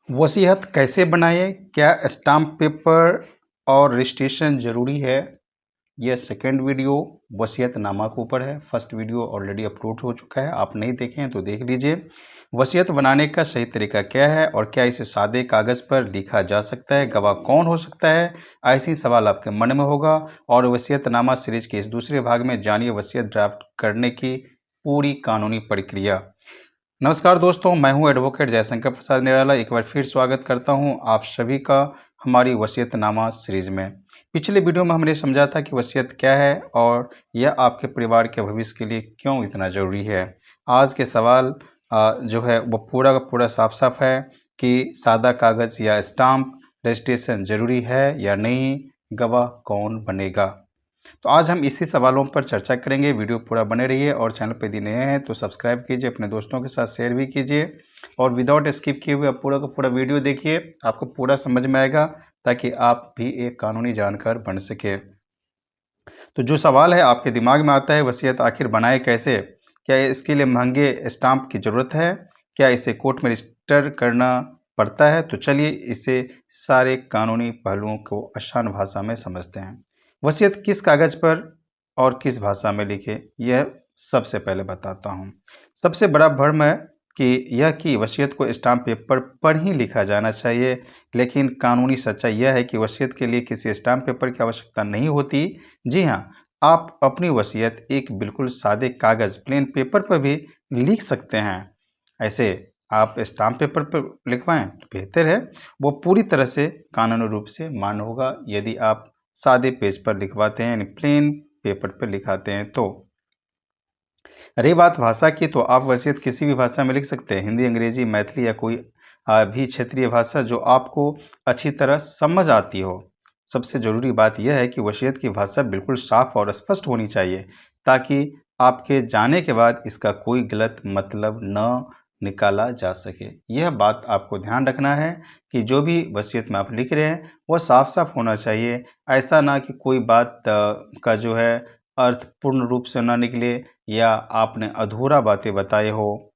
वसीयत कैसे बनाएँ? क्या स्टाम्प पेपर और रजिस्ट्रेशन ज़रूरी है? यह सेकंड वीडियो वसीयतनामा के ऊपर है। फर्स्ट वीडियो ऑलरेडी अपलोड हो चुका है, आप नहीं देखे हैं तो देख लीजिए। वसीयत बनाने का सही तरीका क्या है और क्या इसे सादे कागज़ पर लिखा जा सकता है? गवाह कौन हो सकता है? ऐसे ही सवाल आपके मन में होगा। और वसीयतनामा सीरीज के इस दूसरे भाग में जानिए वसीयत ड्राफ्ट करने की पूरी कानूनी प्रक्रिया। नमस्कार दोस्तों, मैं हूं एडवोकेट जयशंकर प्रसाद निराला। एक बार फिर स्वागत करता हूं आप सभी का हमारी वसीयतनामा सीरीज में। पिछले वीडियो में हमने समझा था कि वसीयत क्या है और यह आपके परिवार के भविष्य के लिए क्यों इतना ज़रूरी है। आज के सवाल जो है वो पूरा का पूरा साफ साफ है कि सादा कागज़ या स्टाम्प रजिस्ट्रेशन ज़रूरी है या नहीं, गवाह कौन बनेगा। तो आज हम इसी सवालों पर चर्चा करेंगे। वीडियो पूरा बने रहिए और चैनल पर यदि नए हैं तो सब्सक्राइब कीजिए, अपने दोस्तों के साथ शेयर भी कीजिए और विदाउट स्किप किए हुए आप पूरा का पूरा वीडियो देखिए, आपको पूरा समझ में आएगा ताकि आप भी एक कानूनी जानकार बन सके। तो जो सवाल है आपके दिमाग में आता है, वसीयत आखिर बनाए कैसे? क्या इसके लिए महंगे स्टाम्प की ज़रूरत है? क्या इसे कोर्ट में रजिस्टर करना पड़ता है? तो चलिए इसे सारे कानूनी पहलुओं को आसान भाषा में समझते हैं। वसीयत किस कागज़ पर और किस भाषा में लिखे, यह सबसे पहले बताता हूँ। सबसे बड़ा भ्रम है कि वसीयत को स्टाम्प पेपर पर ही लिखा जाना चाहिए, लेकिन कानूनी सच्चाई यह है कि वसीयत के लिए किसी स्टाम्प पेपर की आवश्यकता नहीं होती। जी हाँ, आप अपनी वसीयत एक बिल्कुल सादे कागज़ प्लेन पेपर पर भी लिख सकते हैं। ऐसे आप स्टाम्प पेपर पर लिखवाएं तो बेहतर है, वो पूरी तरह से कानूनी रूप से मान्य होगा। यदि आप सादे पेज पर लिखवाते हैं यानी प्लेन पेपर पर लिखाते हैं तो। रही बात भाषा की, तो आप वसीयत किसी भी भाषा में लिख सकते हैं, हिंदी, अंग्रेजी, मैथिली या कोई भी क्षेत्रीय भाषा जो आपको अच्छी तरह समझ आती हो। सबसे ज़रूरी बात यह है कि वसीयत की भाषा बिल्कुल साफ और स्पष्ट होनी चाहिए ताकि आपके जाने के बाद इसका कोई गलत मतलब न निकाला जा सके। यह बात आपको ध्यान रखना है कि जो भी वसीयत में आप लिख रहे हैं वो साफ साफ होना चाहिए। ऐसा ना कि कोई बात का जो है अर्थ पूर्ण रूप से ना निकले या आपने अधूरा बातें बताए हो।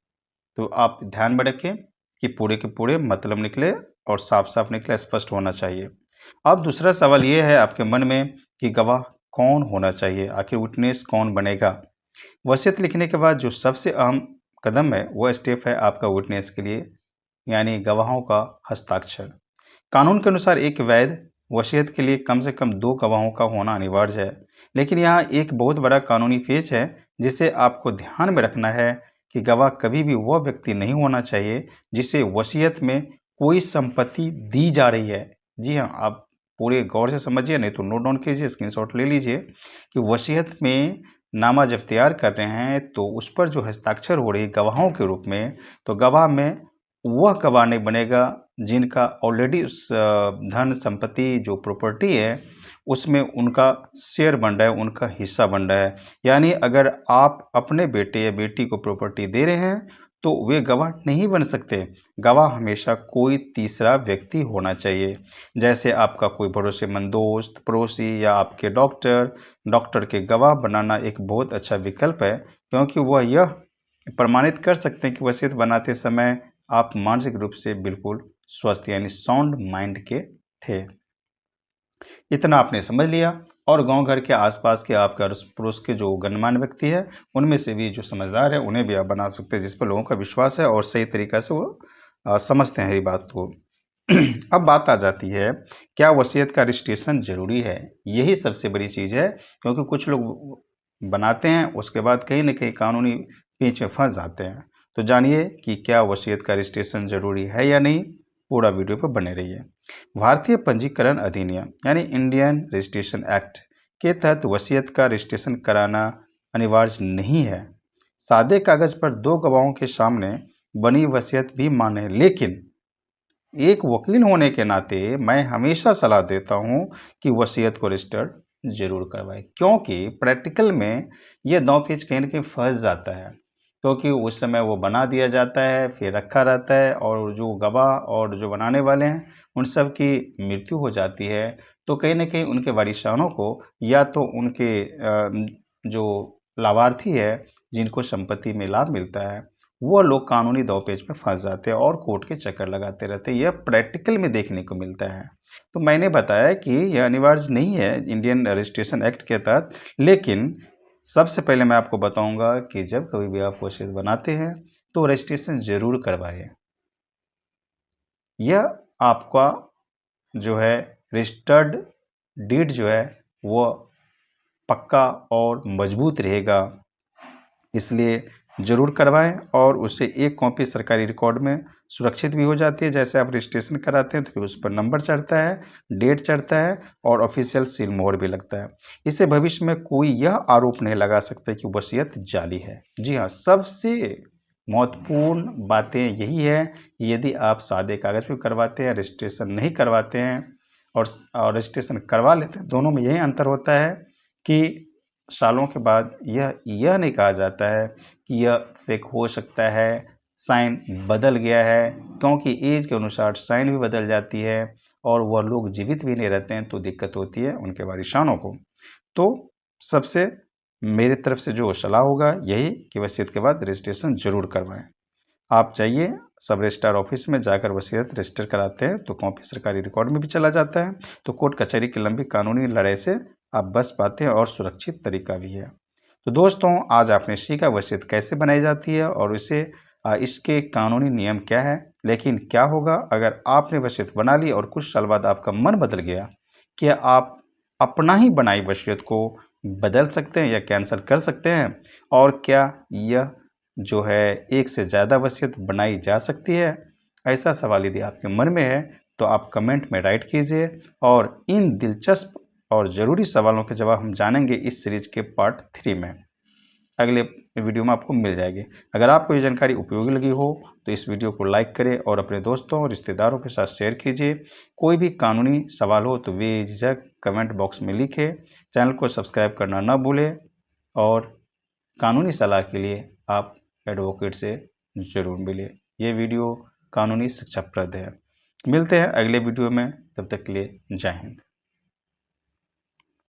तो आप ध्यान में रखें कि पूरे के पूरे मतलब निकले और साफ-साफ निकले, स्पष्ट होना चाहिए। अब दूसरा सवाल ये है आपके मन में कि गवाह कौन होना चाहिए, आखिर विटनेस कौन बनेगा? वसीयत लिखने के बाद जो सबसे अहम कदम है, वो स्टेप है आपका विटनेस के लिए, यानी गवाहों का हस्ताक्षर। कानून के अनुसार एक वैध वसीयत के लिए कम से कम 2 गवाहों का होना अनिवार्य है। लेकिन यहाँ एक बहुत बड़ा कानूनी पेच है जिसे आपको ध्यान में रखना है कि गवाह कभी भी वह व्यक्ति नहीं होना चाहिए जिसे वसीयत में कोई संपत्ति दी जा रही है। जी हाँ, आप पूरे गौर से समझिए, नहीं तो नोट डाउन कीजिए, स्क्रीनशॉट ले लीजिए कि वसीयत में नामा जब तैयार कर रहे हैं तो उस पर जो हस्ताक्षर हो रही है गवाहों के रूप में, तो गवाह में वह गवाह नहीं बनेगा जिनका ऑलरेडी उस धन संपत्ति जो प्रॉपर्टी है उसमें उनका शेयर बन रहा है, उनका हिस्सा बन रहा है। यानी अगर आप अपने बेटे या बेटी को प्रॉपर्टी दे रहे हैं तो वे गवाह नहीं बन सकते। गवाह हमेशा कोई तीसरा व्यक्ति होना चाहिए, जैसे आपका कोई भरोसेमंद दोस्त, पड़ोसी या आपके डॉक्टर। डॉक्टर के गवाह बनाना एक बहुत अच्छा विकल्प है क्योंकि वह यह प्रमाणित कर सकते हैं कि वसीयत बनाते समय आप मानसिक रूप से बिल्कुल स्वस्थ यानी साउंड माइंड के थे। इतना आपने समझ लिया और गांव घर के आसपास के आपके अड़ोस पड़ोस के जो गणमान्य व्यक्ति है उनमें से भी जो समझदार है उन्हें भी आप बना सकते हैं जिस पर लोगों का विश्वास है और सही तरीक़ा से वो समझते हैं ये बात को। अब बात आ जाती है, क्या वसीयत का रजिस्ट्रेशन ज़रूरी है? यही सबसे बड़ी चीज़ है क्योंकि कुछ लोग बनाते हैं उसके बाद कहीं न कहीं कानूनी पेच में फँस जाते हैं। तो जानिए कि क्या वसीयत का रजिस्ट्रेशन ज़रूरी है या नहीं, पूरा वीडियो पर बने रहिए। भारतीय पंजीकरण अधिनियम यानी इंडियन रजिस्ट्रेशन एक्ट के तहत वसीयत का रजिस्ट्रेशन कराना अनिवार्य नहीं है। सादे कागज़ पर 2 गवाहों के सामने बनी वसीयत भी मान्य है, लेकिन एक वकील होने के नाते मैं हमेशा सलाह देता हूं कि वसीयत को रजिस्टर्ड ज़रूर करवाएं क्योंकि प्रैक्टिकल में ये दांव-पेच कहीं न कहीं फंस जाता है क्योंकि उस समय वो बना दिया जाता है, फिर रखा रहता है और जो गवाह और जो बनाने वाले हैं उन सब की मृत्यु हो जाती है। तो कहीं न कहीं उनके वारिसानों को या तो उनके जो लाभार्थी है जिनको संपत्ति में लाभ मिलता है वो लोग कानूनी दांवपेच में फंस जाते हैं और कोर्ट के चक्कर लगाते रहते हैं। यह प्रैक्टिकल में देखने को मिलता है। तो मैंने बताया कि यह अनिवार्य नहीं है इंडियन रजिस्ट्रेशन एक्ट के तहत, लेकिन सबसे पहले मैं आपको बताऊंगा कि जब कभी भी आप वसीयत बनाते हैं तो रजिस्ट्रेशन ज़रूर करवाइए। यह आपका जो है रजिस्टर्ड डीड जो है वो पक्का और मजबूत रहेगा, इसलिए ज़रूर करवाएं। और उससे एक कॉपी सरकारी रिकॉर्ड में सुरक्षित भी हो जाती है। जैसे आप रजिस्ट्रेशन कराते हैं तो फिर उस पर नंबर चढ़ता है, डेट चढ़ता है और ऑफिशियल सील मोहर भी लगता है। इससे भविष्य में कोई यह आरोप नहीं लगा सकता कि वसीयत जाली है। जी हाँ, सबसे महत्वपूर्ण बातें यही है कि यदि आप सादे कागज़ पर करवाते हैं, रजिस्ट्रेशन नहीं करवाते हैं और रजिस्ट्रेशन करवा लेते हैं, दोनों में यही अंतर होता है कि सालों के बाद यह नहीं कहा जाता है कि यह फेक हो सकता है, साइन बदल गया है, क्योंकि एज के अनुसार साइन भी बदल जाती है और वह लोग जीवित भी नहीं रहते हैं, तो दिक्कत होती है उनके वारिसानों को। तो सबसे मेरी तरफ से जो सलाह होगा यही कि वसीयत के बाद रजिस्ट्रेशन ज़रूर करवाएं। आप जाइए सब रजिस्ट्रार ऑफिस में जाकर वसीयत रजिस्टर कराते हैं तो कॉपी सरकारी रिकॉर्ड में भी चला जाता है, तो कोर्ट कचहरी की लंबी कानूनी लड़ाई से आप बच पाते हैं और सुरक्षित तरीका भी है। तो दोस्तों, आज आपने सीखा वसीयत कैसे बनाई जाती है और इसके कानूनी नियम क्या है। लेकिन क्या होगा अगर आपने वसीयत बना ली और कुछ साल बाद आपका मन बदल गया? क्या आप अपना ही बनाई वसीयत को बदल सकते हैं या कैंसिल कर सकते हैं? और क्या यह जो है एक से ज़्यादा वसीयत बनाई जा सकती है? ऐसा सवाल यदि आपके मन में है तो आप कमेंट में राइट कीजिए और इन दिलचस्प और ज़रूरी सवालों के जवाब हम जानेंगे इस सीरीज के पार्ट 3 में। अगले वीडियो में आपको मिल जाएगी। अगर आपको ये जानकारी उपयोगी लगी हो तो इस वीडियो को लाइक करें और अपने दोस्तों और रिश्तेदारों के साथ शेयर कीजिए। कोई भी कानूनी सवाल हो तो बेझिझक कमेंट बॉक्स में लिखें। चैनल को सब्सक्राइब करना ना भूलें और कानूनी सलाह के लिए आप एडवोकेट से ज़रूर मिलें। ये वीडियो कानूनी शिक्षाप्रद है। मिलते हैं अगले वीडियो में, तब तक के लिए जय हिंद।